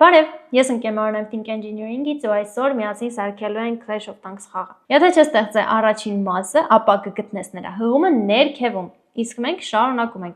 Բարև, ես ընկերն եմ Think Engineering-ից ու այսօր միասին սարքելու ենք Clash of Tanks խաղը։ Եթե չստեղծե առաջին մասը, ապա կգտնես նրա հղումը ներքևում, իսկ մենք շարունակում ենք։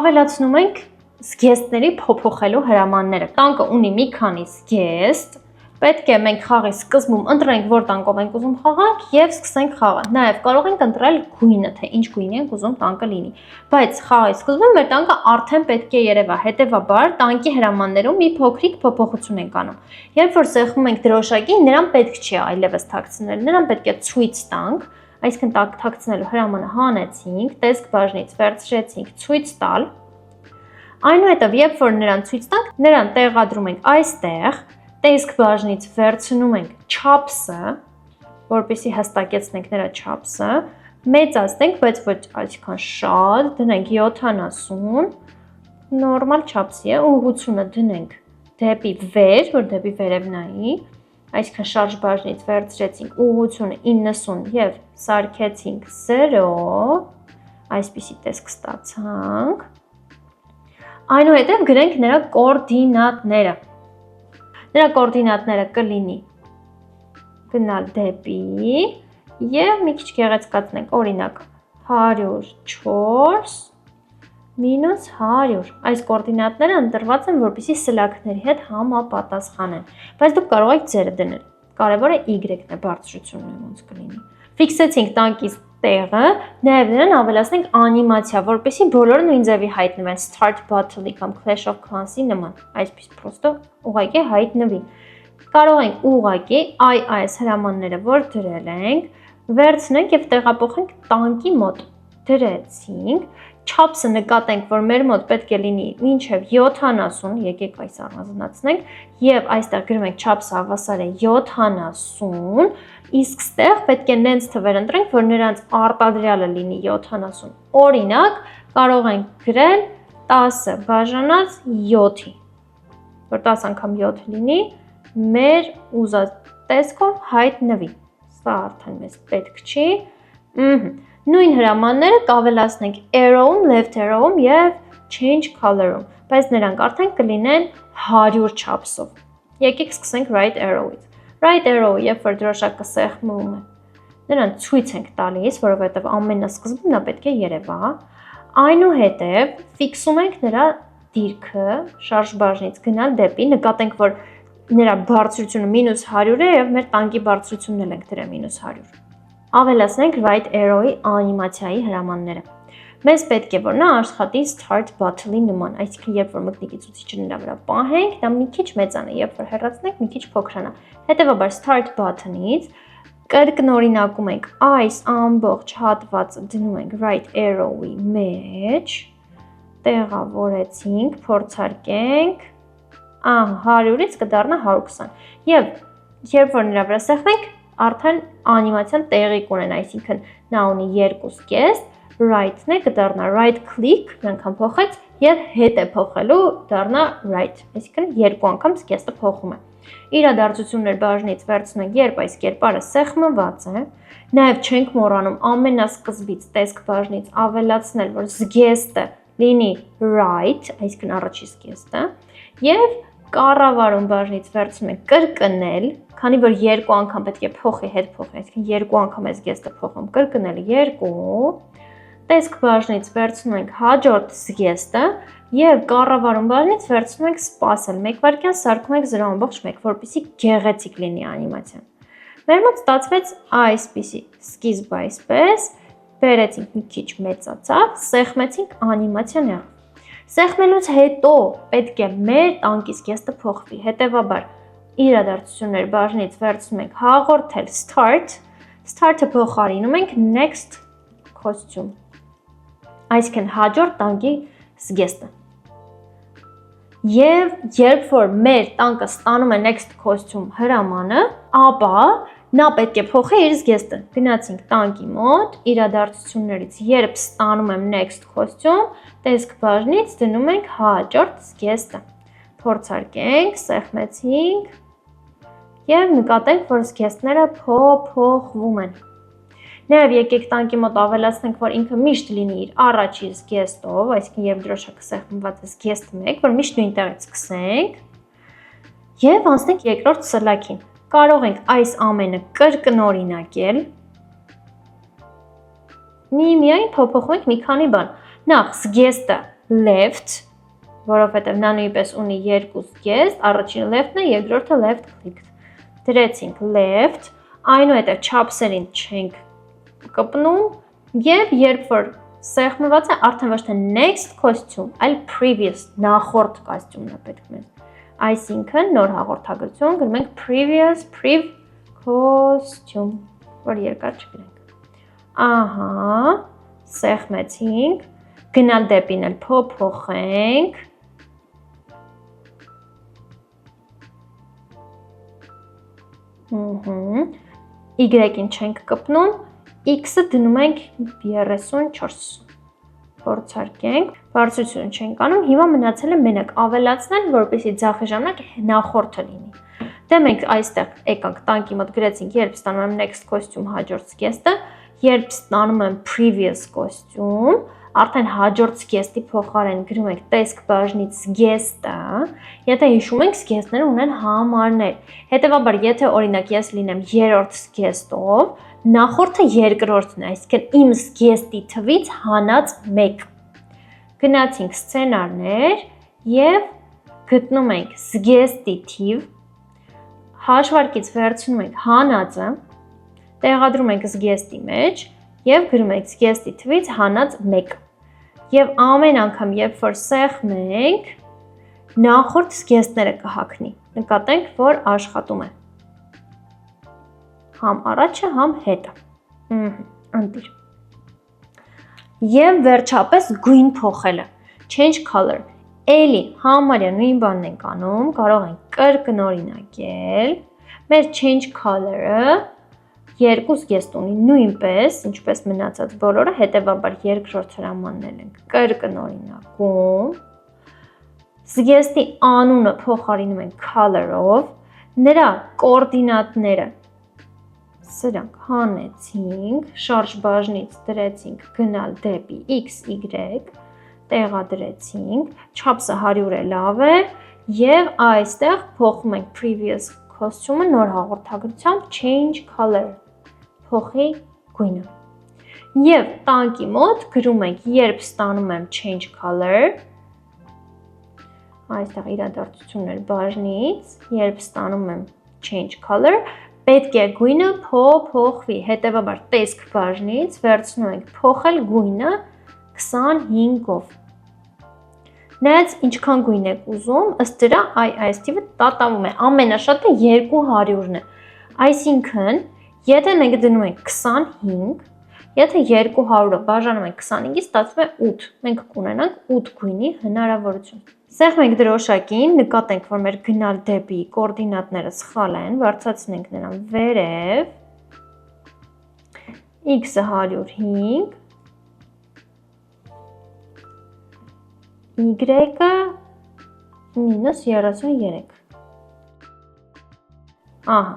Ավելացնում ենք զգեստների փոփոխելու հրամանները։ Տանկը ունի մի քանի զգեստ, պետք է մենք խաղի սկզբում ընտրենք, որ տանկով ենք ուզում խաղանք եւ սկսենք խաղը։ Նաեւ կարող ենք ընտրել գույնը, թե ինչ գույնի ենք ուզում տանկը լինի։ Բայց խաղի սկզբում մեր տանկը արդեն պետք է երևա, հետեւաբար տանկի հրամաններում մի փոքրիկ փոփոխություն ենք անում։ Երբ որ սեղմում ենք դրոշակին, նրան պետք չի այլևս թաքցնել, նրան պետք է ցույց տանք, այսինքն թաքցնելու հրամանը հանեցինք, տեսք բաժնից վերցրեցինք ցույց տալ։ Այնուհետև, երբ որ նրան ցույց տանք, նրան տեղադրում ենք այստեղ, տեսք բաժնից վերցնում ենք չափսը, որպեսզի հստակեցնենք նրա չափսը, մեծացնենք, բայց ոչ այսքան շատ, դնենք 70, նորմալ չափսի է, ուղղությունը դնենք դեպի վեր, որ դեպի վերև նայի, այսքան շարժ բաժնից վերցրեցինք ուղղությունը 90 եւ սարքեցինք 0, այսպիսի տեսք ստացանք։ Այնուհետև գրենք նրա կոորդինատները։ Նրա կոորդինատները կլինի գնալ դեպի եւ մի քիչ գեղեցկացնենք, օրինակ 104 մինուս 100։ Այս կոորդինատները ընտրված են, որպեսզի սլաքների հետ համապատասխանեն, բայց դուք կարող եք ձերը դնել։ Կարևորը y-ն է, բարձրությունն է ոնց կլինի։ Ֆիքսեցինք տանկի տեղը, նաև նրան ավելացնենք անիմացիա, որպեսզի բոլորը նույն ձևի հայտնվեն Start Battle-ի կամ Clash of Clans-ի նման, այսպես պրոստը ուղղակի հայտնվի։ Կարող ենք ուղղակի այս հրամանները, որ դրել ենք, վերցնենք եւ տեղափոխենք տանկի մոտ։ Դրեցինք, չափսը նկատենք, որ մեր մոտ պետք է լինի մինչև 70, եկեք այս առանձնացնենք, եւ այստեղ գրում ենք չափսը հավասար է 70, իսկ ստեղ պետք է նենց թվեր ընտրենք, որ նրանց արտադրյալը լինի 70։ Օրինակ, կարող ենք գրել 10 բաժանած 7-ի, որ 10 անգամ 7 լինի, մեր ուզած տեսքով հայտնվի։ Սա արդեն մեզ պետք չի։ Նույն հրամանները կավելացնենք arrow-ում, left arrow-ում եւ change color-ում, բայց նրանք արդեն կլինեն 100 չափսով։ Եկեք սկսենք right arrow-ից։ Right arrow-ը, երբ որ դրոշակը սեղմում է, նրան ցույց ենք տալիս, որովհետեւ ամենասկզբում նա պետք է երևա։ Այնուհետև ֆիքսում ենք նրա դիրքը, շարժ բաժնից գնալ դեպի, նկատենք, որ նրա բարձրությունը -100 է եւ մեր տանկի բարձրությունն էլ ենք դրել -100։ Ավելացնենք right arrow-ի անիմացիայի հրամանները։ Մեզ պետք է որ նա աշխատի Start Battle-ի նման, այսինքն երբ որ մտնի ցուցիչը նրա վրա պահենք, դա մի քիչ մեծանա, երբ որ հեռացնենք, մի քիչ փոքրանա։ Հետևաբար Start Button-ից կրկնօրինակում ենք այս ամբողջ հատվածը դնում ենք right arrow-ի մեջ, տեղավորեցինք, փորձարկենք, 100-ից կդառնա 120։ Եվ երբ որ նրա վրա սեղմենք, արդեն անիմացիան տեղի կունենա, այսինքն նա ունի երկու զգեստ, right-ն է կդառնա right click, մի անգամ փոխեց եւ հետ է փոխելու դառնա right, այսինքն երկու անգամ զգեստը փոխում է։ Իրադարձություններ բաժնից վերցնենք, երբ այս կերպարը սեղմված է, նաեւ չենք մոռանում ամենասկզբից տեսք բաժնից ավելացնել, որ զգեստը լինի right, այսինքն առաջի զգեստը, եւ կառավարում բաժնից վերցնում ենք կրկնել, քանի որ երկու անգամ պետք է փոխի, հետ փոխի, այսինքն երկու անգամ է զգեստը փոխում, կրկնել 2, տեսք բաժնից վերցնում ենք հաջորդ զգեստը եւ կառավարում բաժնից վերցնում ենք սպասել, 1 վայրկյան սարքում ենք 0.1, որպեսզի գեղեցիկ լինի անիմացիան։ Մեր մոտ ստացվեց այսպիսի սկիզբ այսպես, բերեցինք մի քիչ մեծացավ, սեղմեցինք անիմացիան եղավ։ Սեղմելուց հետո պետք է մեր տանկի զգեստը փոխվի, հետևաբար իրադարձություններ բաժնից վերցնում ենք հաղորդել start, start-ը փոխարինում ենք next costume, այսինքն հաջորդ տանկի զգեստը։ Եվ երբ որ մեր տանկը ստանում է next costume հրամանը, ապա նա պետք է փոխի իր զգեստը։ Գնացինք տանկի մոտ, իրադարձություններից երբ ստանում եմ next costume, տեսք բաժնից դնում ենք հաջորդ զգեստը։ Փորձարկենք, սեղմեցինք եւ նկատենք, որ զգեստները փոփոխվում են։ Նաև եկեք տանկի մոտ ավելացնենք, որ ինքը միշտ լինի իր առաջի զգեստով, այսինքն երբ դրոշակը սեղմված է զգեստ 1, որ միշտ նույն տեղից սկսենք եւ անցնենք երկրորդ սլաքին։ Կարող ենք այս ամենը կրկնօրինակել։ Միայն փոփոխենք մի քանի բան։ Նախ զգեստը left, որովհետեւ նա նույնպես ունի երկու զգեստ, առաջինը left-ն է, երկրորդը left click։ Դրեցինք left, այնուհետև չափսերին չենք կպնում եւ երբ որ սեղմված է արդեն ոչ թե next costume, այլ previous նախորդ կոստյումն է պետք մեզ։ Այսինքն նոր հաղորդագրություն գրում ենք previous costume, որ երկար չգրենք։ Ահա, սեղմեցինք, գնալ դեպին էլ փոփոխենք։ Y-ին չենք կպնում, X-ը դնում ենք 34, փորձարկենք, բարձրություն չենք անում, հիմա մնացել է մենակ ավելացնել, որպեսզի ձախի ժամանակ նախորդը լինի։ Դե մենք այստեղ եկանք տանկի մոտ գրեցինք, երբ ստանում եմ next costume հաջորդ զգեստը, երբ ստանում եմ previous costume, արդեն հաջորդ զգեստի փոխարեն գրում ենք տեսք բաժնից զգեստը, եթե հիշում ենք զգեստները ունեն համարներ։ Հետևաբար, եթե օրինակ ես լինեմ երրորդ զգեստով, նախորդը երկրորդն է, այսինքն իմ զգեստի թվից հանած 1։ Գնացինք սցենարներ եւ գտնում ենք զգեստի թիվ, հաշվարկից վերցնում ենք հանածը, տեղադրում ենք զգեստի մեջ եւ գրում ենք զգեստի թվից հանած 1։ Եվ ամեն անգամ, երբ որ սեղմենք, նախորդ զգեստները կհագնի։ Նկատենք, որ աշխատում է։ Համ առաջը, համ հետը։ Ընտիր։ Եվ վերջապես գույն փոխելը։ Change color։ Էլի համարյա նույն բանն ենք անում, կարող ենք կրկնօրինակել։ Մեր change color-ը երկու զգեստ ունի նույնպես, ինչպես մնացած բոլորը, հետևաբար երկրորդ հրամանն ենք կրկնօրինակում։ Զգեստի անունը փոխարինում ենք color-ով, նրա կոորդինատները սրանք հանեցինք, շարժ բաժնից դրեցինք գնալ դեպի x, y, տեղադրեցինք, չափսը 100 է լավ է, եւ այստեղ փոխում ենք previous costume-ը նոր հաղորդագրությամբ change color, փոխի գույնը։ Եվ տանկի մոտ գրում ենք, երբ ստանում եմ change color, այստեղ իրադարձություններ բաժնից, երբ ստանում եմ change color, պետք է գույնը փոխվի, հետևաբար տեսք բաժնից վերցնում ենք փոխել գույնը 25-ով։ Նայած ինչքան գույն եք ուզում, ըստ դրա այս թիվը տատավում է, ամենաշատը 200-ն է։ Այսինքն, եթե մենք դնում ենք 25, եթե 200-ը բաժանում ենք 25-ից, ստացվում է 8։ Մենք կունենանք 8 գույնի հնարավորություն։ Սեղմենք դրոշակին, նկատենք, որ մեր գնալ դեպի կոորդինատները սխալ են, վարձացնենք նրան վերև, x-ը 105, y-ը -33։ Ահա,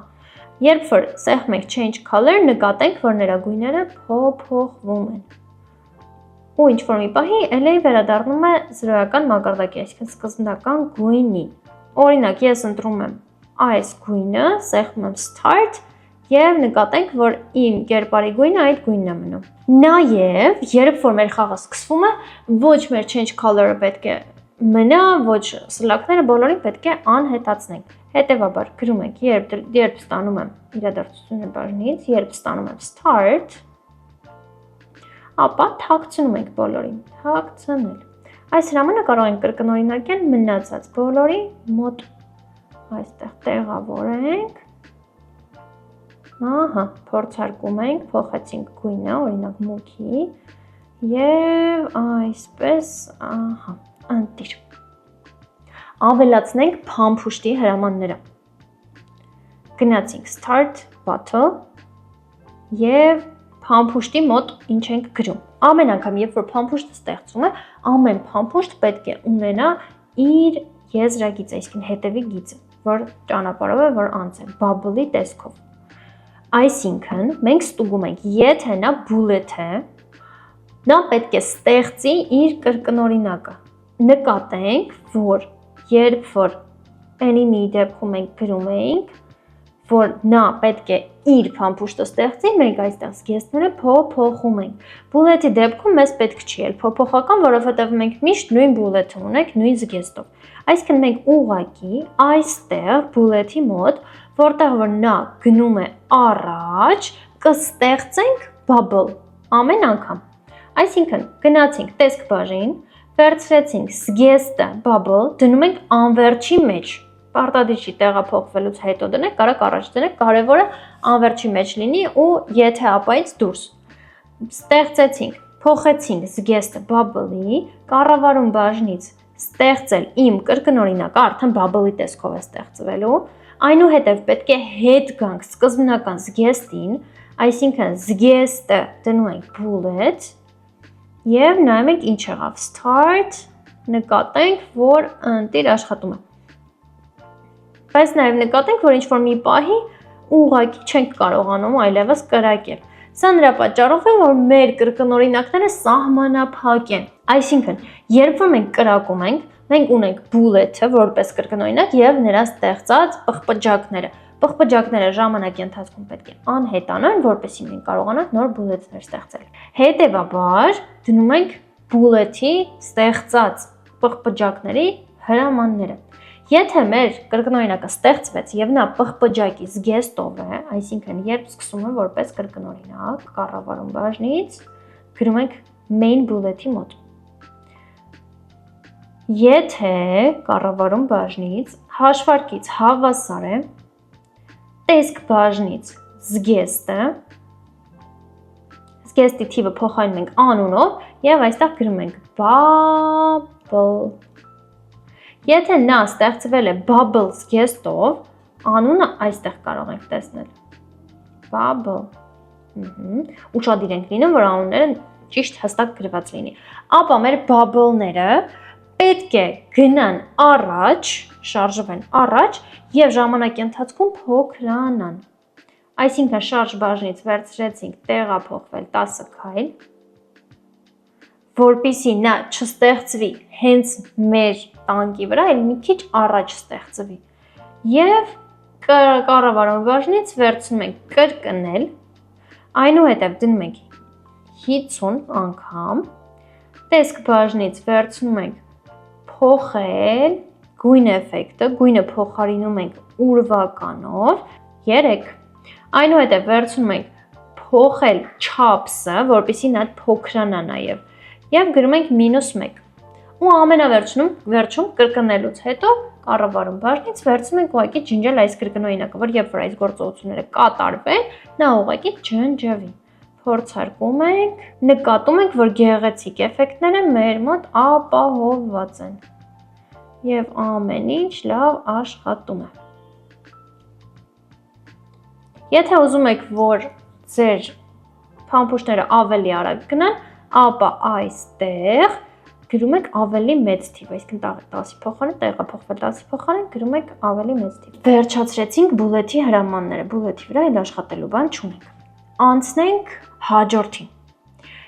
երբ որ սեղմենք change color, նկատենք, որ նրա գույները փոփոխվում են։ Ու ինչ-որ մի պահի էլի վերադառնում է զրոյական մակարդակի, այսինքն սկզբնական գույնին։ Օրինակ, ես ընտրում եմ այս գույնը, սեղմում եմ start եւ նկատենք, որ իմ կերպարի գույնը այդ գույնն է մնում։ Նաեւ, երբ որ մեր խաղը սկսվում է, ոչ մեր change color-ը պետք է մնա, ոչ սլակները բոլորին պետք է անհետացնենք։ Հետևաբար գրում ենք, երբ ստանում եմ իրադարձությունների բաժնից, երբ ստանում եմ start, ապա թաքցնում ենք բոլորին, թաքցնել։ Այս հրամանը կարող ենք կրկնօրինակել մնացած բոլորի մոտ, այստեղ տեղավորենք, ահա, փորձարկում ենք, փոխեցինք գույնը, օրինակ մուգի, և այսպես, ահա, ընտիր։ Ավելացնենք փամփուշտի հրամանները։ Գնացինք start battle և փամփուշտի մոտ ինչ ենք գրում։ Ամեն անգամ, երբ որ փամփուշտը ստեղծում է, ամեն փամփուշտ պետք է ունենա իր եզրագիծը, այսինքն հետևի գիծը, որ ճանապարհով է, որ անց է, bubble-ի տեսքով։ Այսինքն մենք ստուգում ենք, եթե նա bullet է, նա պետք է ստեղծի իր կրկնօրինակը։ Նկատենք, որ երբ որ enemy-ի դեպքում մենք գրում էինք, որ նա պետք է իր փամփուշտը ստեղծի, մենք այստեղ զգեստները փոփոխում ենք։ Bullet-ի դեպքում մեզ պետք չի էլ փոփոխական, որովհետև մենք միշտ նույն bullet-ը ունենք նույն զգեստով։ Այսինքն մենք ուղղակի այստեղ bullet-ի մոտ, որտեղ որ նա գնում է առաջ, կստեղծենք bubble ամեն անգամ։ Այսինքն գնացինք տեսք բաժին, վերցրեցինք զգեստը bubble, դնում ենք անվերջի մեջ։ Պարտադիր չի տեղափոխվելուց հետո դնենք, կարող առաջ դնենք, կարևորը անվերջի մեջ լինի ու եթե ապայից դուրս։ Ստեղծեցինք, փոխեցինք զգեստը bubble-ի, կառավարում բաժնից ստեղծել իմ կրկնօրինակը, արդեն bubble-ի տեսքով է ստեղծվելու, այնուհետև պետք է հետ գանք սկզբնական զգեստին, այսինքն զգեստը դնում ենք bullet եւ նայում ենք ինչ եղավ, start, նկատենք, որ ընտիր աշխատում է։ Բայց նաև նկատենք, որ ինչ-որ մի պահի ուղղակի չենք կարողանում այլևս կրակել։ Սա նրա պատճառով է, որ մեր կրկնօրինակները սահմանափակ են։ Այսինքն, երբ որ մենք կրակում ենք, մենք ունենք bullet-ը որպես կրկնօրինակ եւ նրա ստեղծած պղպջակները։ Պղպջակները ժամանակի ընթացքում պետք է անհետանան, որպեսզի մենք կարողանանք նոր bullet-ներ ստեղծել։ Հետևաբար, դնում ենք bullet-ի ստեղծած պղպջակների հրամանները։ Եթե մեր կրկնօրինակը ստեղծվեց եւ նա պղպջակի զգեստով է, այսինքն երբ սկսում է որպես կրկնօրինակ, կառավարում բաժնից, գրում ենք main bullet-ի մոտ։ Եթե կառավարում բաժնից հաշվարկից հավասար է տեսք բաժնից զգեստը, զգեստի թիվը փոխարինում ենք անունով եւ այստեղ գրում ենք bubble։ Եթե նա ստեղծվել է bubble զգեստով, անունը այստեղ կարող ենք տեսնել։ Bubble։ Ուշադիր ենք լինում, որ անունները ճիշտ հստակ գրված լինի։ Ապա մեր bubble-ները պետք է գնան առաջ, շարժվեն առաջ եւ ժամանակի ընթացքում փոքրանան։ Այսինքն շարժ բաժնից վերցրեցինք տեղափոխվել 10 քայլ, որպեսզի նա չստեղծվի հենց մեր տանկի վրա, այլ մի քիչ առաջ ստեղծվի։ Եվ կառավարում բաժնից վերցնում ենք կրկնել, այնուհետև դնում ենք 50 անգամ, տեսք բաժնից վերցնում ենք փոխել գույն էֆեկտը, գույնը փոխարինում ենք ուրվականով 3, այնուհետև վերցնում ենք փոխել չափսը, որպեսզի նա փոքրանա նաև, եւ գրում ենք -1 ու վերջում կրկնելուց հետո կառավարում բաժնից վերցնում ենք ուղղակի ջնջել այս կրկնօրինակը, որ երբ որ այս գործողությունները կատարվեն, նա ուղղակի ջնջվի։ Փորձարկում ենք, նկատում ենք, որ գեղեցիկ էֆեկտները մեր մոտ ապահովված են եւ ամեն ինչ լավ աշխատում է։ Եթե ուզում եք, որ ձեր փամփուշտները ավելի արագ գնան, ապա այստեղ գրում եք ավելի մեծ թիվ, այսինքն 10-ի փոխարեն տեղափոխվել 10-ի փոխարեն գրում եք ավելի մեծ թիվ։ Վերջացրեցինք bullet-ի հրամանները, bullet-ի վրա այլ աշխատելու բան չունենք։ Անցնենք հաջորդին։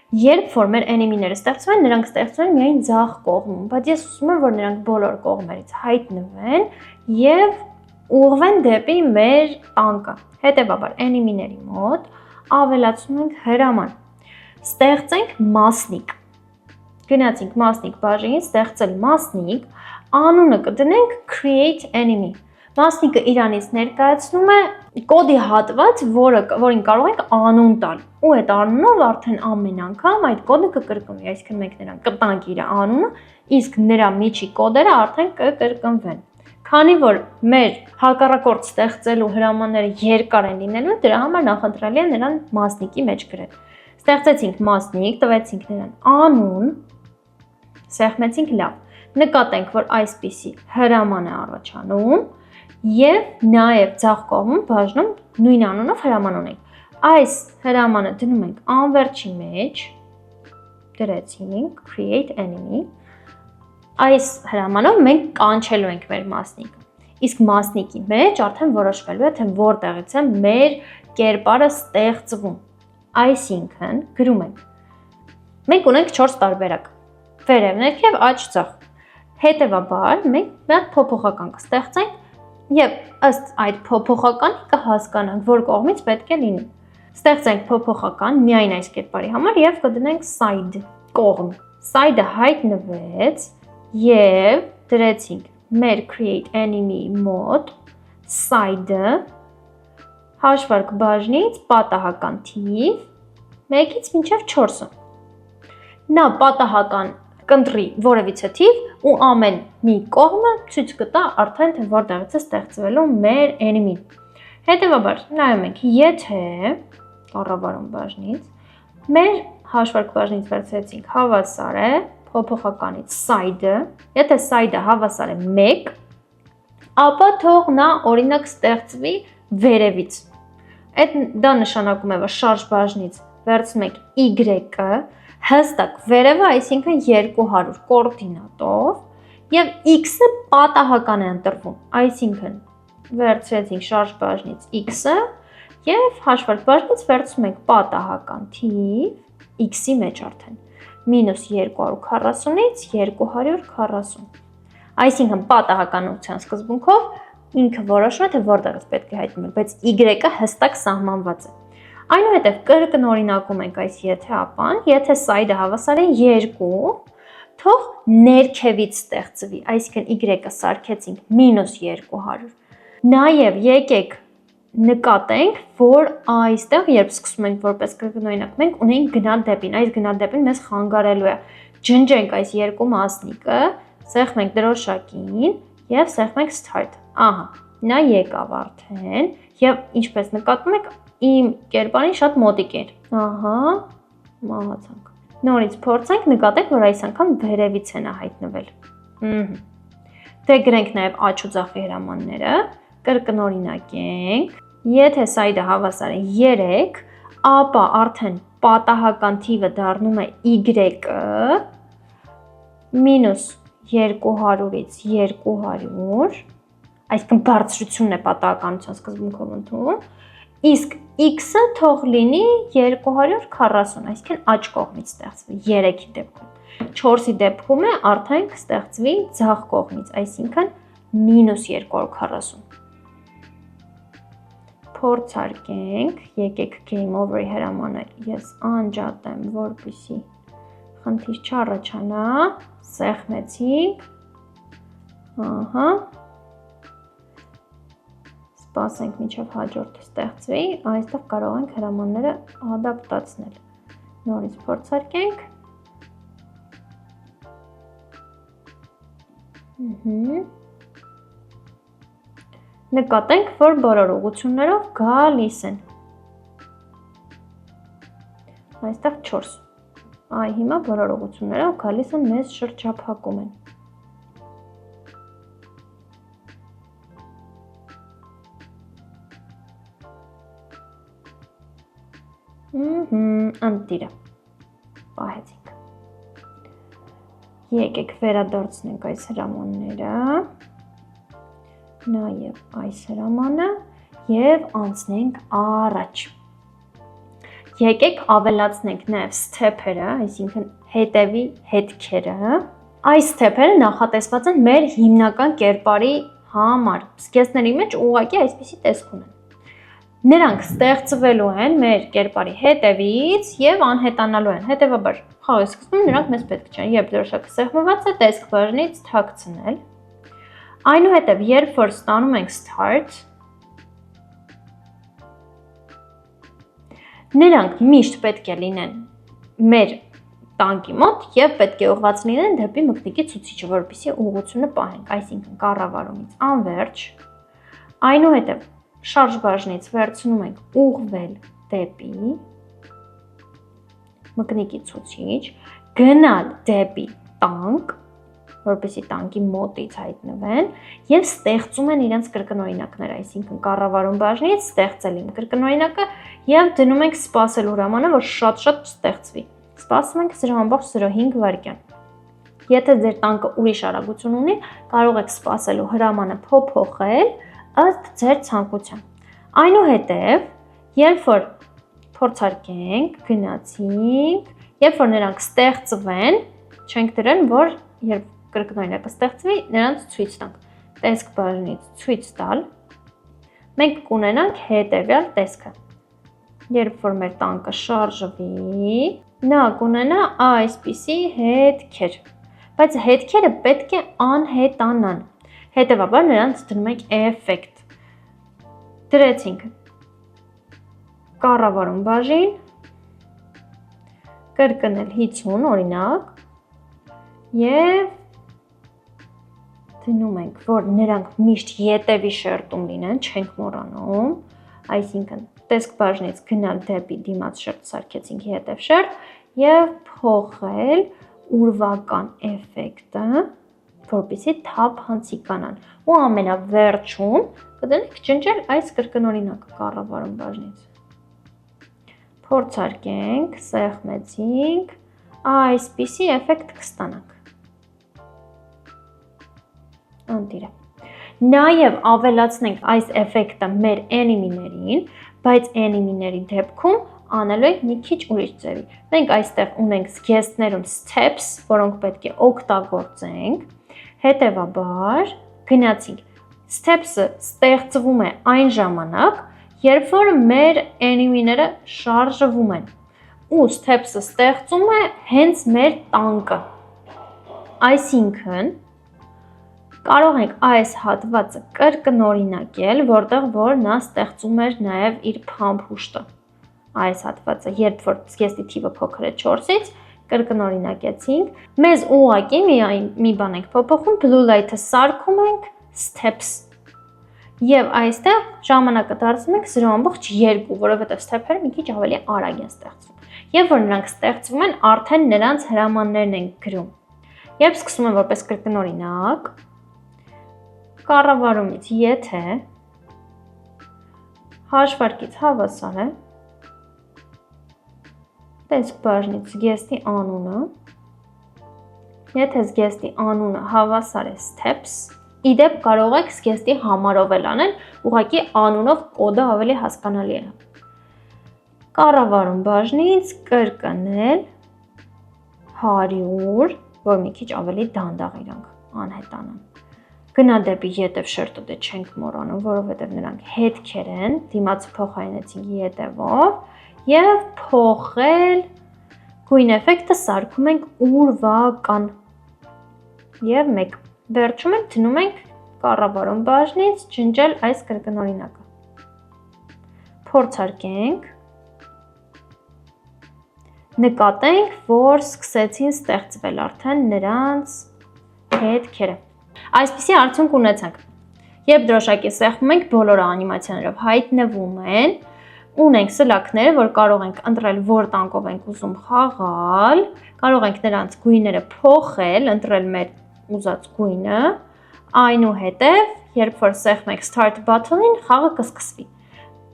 Երբ որ մեր enemy-ները ստեղծվում են, նրանք ստեղծվում են միայն ձախ կողմում, բայց ես ուզում եմ, որ նրանք բոլոր կողմերից հայտնվեն եւ ուղղվեն դեպի մեր տանկը։ Հետևաբար enemy-ների մոտ ավելացնում ենք հրաման։ Ստեղծենք մասնիկ։ Գնացինք մասնիկ բաժին, ստեղծել մասնիկ, անունը կդնենք create enemy։ Մասնիկը իրանից ներկայացնում է կոդի հատված, որին կարող ենք անուն տալ։ Ու այդ անունով արդեն ամեն անգամ այդ կոդը կկրկնվի, այսինքն մենք նրան կտանք իր անունը, իսկ նրա միջի կոդերը արդեն կկրկնվեն։ Քանի որ մեր հակառակորդ ստեղծելու հրամանները երկար են լինելու, դրա համար նախընտրելի է նրան մասնիկի մեջ գրել։ Ստեղծեցինք մասնիկ, տվեցինք նրան անուն, սեղմեցինք լավ։ Նկատենք, որ այսպիսի հրաման է առաջանում եւ նաեւ ձախ կողմում բաժնում նույն անունով հրաման ունենք։ Այս հրամանը դնում ենք անվերջի մեջ, դրեցինք create enemy։ Այս հրամանով մենք կանչելու ենք մեր մասնիկը։ Իսկ մասնիկի մեջ արդեն որոշվելու է, թե որտեղից է մեր կերպարը ստեղծվում։ Այսինքն, գրում ենք։ Մենք ունենք 4 տարբերակ. վերև, ներքև, աջ, ձախ։ Հետևաբար, մենք մի հատ փոփոխական կստեղծենք եւ ըստ այդ փոփոխականի կհասկանանք, որ կողմից պետք է լինի։ Ստեղծենք փոփոխական միայն այս կերպարի համար եւ կդնենք side կողմ։ Side-ը հայտնվեց եւ դրեցինք մեր create enemy mode side-ը հաշվարկ բաժնից պատահական թիվ 1-ից մինչև 4-ը։ Նա պատահական կընտրի որևիցե թիվ ու ամեն մի կողմը ցույց կտա արդեն թե որտեղից է ստեղծվելու մեր enemy-ն։ Հետևաբար նայում ենք, եթե կառավարում բաժնից մեր հաշվարկ բաժնից վերցրեցինք հավասար է փոփոխականից side-ը, եթե side-ը հավասար է 1, ապա թող նա օրինակ ստեղծվի վերևից։ Դա նշանակում է, որ շարժ բաժնից վերցնում ենք y-ը հստակ վերևը, այսինքն 200 կոորդինատով եւ x-ը պատահական է ընտրվում, այսինքն վերցրեցինք շարժ բաժնից x-ը եւ հաշվարկ բաժնից վերցնում ենք պատահական թիվ x-ի մեջ արդեն -240-ից 240։ Այսինքն պատահականության սկզբունքով ինքը որոշում է, թե որտեղից պետք է հայտնվի, բայց y-ը հստակ սահմանված է։ Այնուհետև կրկնօրինակում ենք այս եթե-ապան, եթե side-ը հավասար է 2, թող ներքևից ստեղծվի, այսինքն y-ը սարքեցինք -200։ Նաև եկեք նկատենք, որ այստեղ, երբ սկսում ենք որպես կրկնօրինակ, մենք ունենք գնադեպին, այս գնադեպին մեզ խանգարելու է։ Ջնջենք այս երկու մասնիկը, սեղմենք դրոշակին եւ սեղմենք start։ Ահա, նա եկավ արդեն եւ ինչպես նկատում եք, իմ կերպարին շատ մոտիկ էր։ Ահա, մահացանք։ Նորից փորձենք, նկատենք, որ այս անգամ վերևից է նա հայտնվել։ Դե գրենք նաև աջ ու ձախի հրամանները, կրկնօրինակենք։ Եթե side-ը հավասար է 3, ապա արդեն պատահական թիվը դառնում է y-ը -200-ից 200, այսինքն բարձրությունն է պատահականության սկզբունքով ընդունում, իսկ x-ը թող լինի 240, այսինքն աջ կողմից ստեղծվի 3-ի դեպքում։ 4-ի դեպքում է արդեն կստեղծվի ձախ կողմից, այսինքն -240։ Փորձարկենք, եկեք game over-ի հրամանը ես անջատեմ, որպեսզի խնդիր չառաջանա, սեղմեցինք, ահա, սպասենք մինչև հաջորդը ստեղծվի, այստեղ կարող ենք հրամանները ադապտացնել, նորից փորձարկենք, նկատենք, որ բոլոր ուղղություններով գալիս են, այստեղ 4, այ հիմա բոլոր ուղղություններով գալիս են մեզ շրջափակում են։ Անտիրը, պահեցինք։ Եկեք վերադարձնենք այս հրամանները, նաև այս հրամանը և անցնենք առաջ։ Եկեք ավելացնենք նաև step-երը, այսինքն հետևի հետքերը։ Այս step-երը նախատեսված են մեր հիմնական կերպարի համար, զգեստների մեջ ուղղակի այսպիսի տեսք ունեն։ Նրանք ստեղծվելու են մեր կերպարի հետևից և անհետանալու են, հետևաբար խաղի սկզբում նրանք մեզ պետք չեն, երբ դրոշակը սեղմված է, տեսք բաժնից թաքցնել։ Այնուհետև, երբ որ ստանում ենք start, նրանք միշտ պետք է լինեն մեր տանկի մոտ և պետք է ուղղված լինեն դեպի մկնիկի ցուցիչը, որպեսզի ուղղությունը պահենք, այսինքն կառավարումից անվերջ, այնուհետև շարժ բաժնից վերցնում ենք ուղղվել դեպի մկնիկի ցուցիչ, գնալ դեպի տանկ, որպեսզի տանկի մոտից հայտնվեն և ստեղծում են իրենց կրկնօրինակները, այսինքն կառավարում բաժնից ստեղծել իմ կրկնօրինակը և դնում ենք սպասելու հրամանը, որ շատ-շատ ստեղծվի։ Սպասում ենք 0.05 վայրկյան։ Եթե ձեր տանկը ուրիշ արագություն ունի, կարող եք սպասելու հրամանը փոփոխել ըստ ձեր ցանկության։ Այնուհետև, երբ որ փորձարկենք, գնացինք, երբ որ նրանք ստեղծվեն, չենք դրել, որ երբ կրկնօրինակը ստեղծվի, նրանց ցույց տանք։ Տեսք բաժնից ցույց տալ, մենք կունենանք հետևյալ տեսքը։ Երբ որ մեր տանկը շարժվի, նա կունենա այսպիսի հետքեր, բայց հետքերը պետք է անհետանան, հետևաբար նրանց դնում ենք էֆեկտ։ Դրեցինք կառավարում բաժին, կրկնել 50 օրինակ, և դնում ենք, որ նրանք միշտ ետևի շերտում լինեն, չենք մոռանում, այսինքն տեսք բաժնից գնալ դեպի դիմաց շերտ սարքեցինք ետև շերտ և փոխել ուրվական էֆեկտը, որպեսզի թափանցիկ կանան, ու ամենավերջում կդնենք ջնջել այս կրկնօրինակը կառավարում բաժնից։ Փորձարկենք, սեղմեցինք, այսպիսի էֆեկտ կստանանք։ Անտիրը։ Նաև ավելացնենք այս էֆեկտը մեր enemy-ներին, բայց enemy-ների դեպքում անելու ենք մի քիչ ուրիշ ձևի։ Մենք այստեղ ունենք զգեստներում steps, որոնք պետք է օգտագործենք, հետևաբար գնացինք։ Steps-ը ստեղծվում է այն ժամանակ, երբ որ մեր enemy-ները շարժվում են, ու steps-ը ստեղծում է հենց մեր տանկը։ Այսինքն, կարող ենք այս հատվածը կրկնօրինակել, որտեղ որ նա ստեղծում էր նաև իր pump հուշտը։ Այս հատվածը, երբ որ զգեստի թիվը փոքր է 4-ից, կրկնօրինակեցինք, մեզ ուղղակի մի բան ենք փոփոխում, blue light-ը սարքում ենք steps, և այստեղ ժամանակը դարձնում ենք 0.2, որովհետև step-երը մի քիչ ավելի արագ են ստեղծվում, և որ նրանք ստեղծվում են, արդեն նրանց հրամաններն ենք գրում, և սկսում են որպես կրկնօրինակ, կառավարումից եթե հաշվարկից հավասար է, տեսք բաժնից զգեստի անունը, եթե զգեստի անունը հավասար է steps, իդեպ կարող եք զգեստի համարով էլ անել, ուղղակի անունով կոդը ավելի հասկանալի է։ Կառավարում բաժնից կրկնել 100, որ մի քիչ ավելի դանդաղ իրանք անհետանան։ Գնա դեպի ետև շերտը դե չենք մոռանում, որովհետև նրանք հետքեր են, դիմացը փոխարինեցինք ետևով, և փոխել գույն էֆեկտը սարքում ենք ուրվական, և մեկ վերջում ենք դնում ենք կառավարում բաժնից ջնջել այս կրկնօրինակը։ Փորձարկենք, նկատենք, որ սկսեցին ստեղծվել արդեն նրանց հետքերը։ Այսպիսի արդյունք ունեցանք։ Երբ դրոշակի սեղմում ենք, բոլոր անիմացիաներով հայտնվում են, ունենք սլաքները, որ կարող ենք ընտրել, որ տանկով ենք ուզում խաղալ, կարող ենք նրանց գույները փոխել, ընտրել մեր ուզած գույնը, այնուհետև, երբ որ սեղմենք start button-ին, խաղը կսկսվի։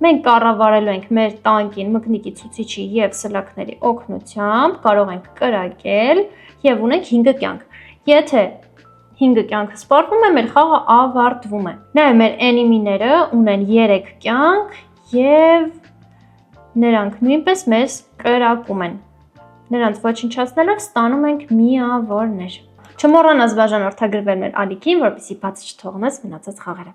Մենք կառավարելու ենք մեր տանկին մկնիկի ցուցիչի և սլաքների օգնությամբ, կարող ենք կրակել և ունենք 5 կյանք։ Եթե 5 կյանքը սպառվում է, մեր խաղը ավարտվում է։ Նաև մեր enemy-ները ունեն 3 կյանք և նրանք նույնպես մեզ կրակում են։ Նրանց ոչնչացնելով ստանում ենք միավորներ։ Չմոռանաս բաժանորդագրվել մեր ալիքին, որպեսզի բաց չթողնես մնացած խաղերը։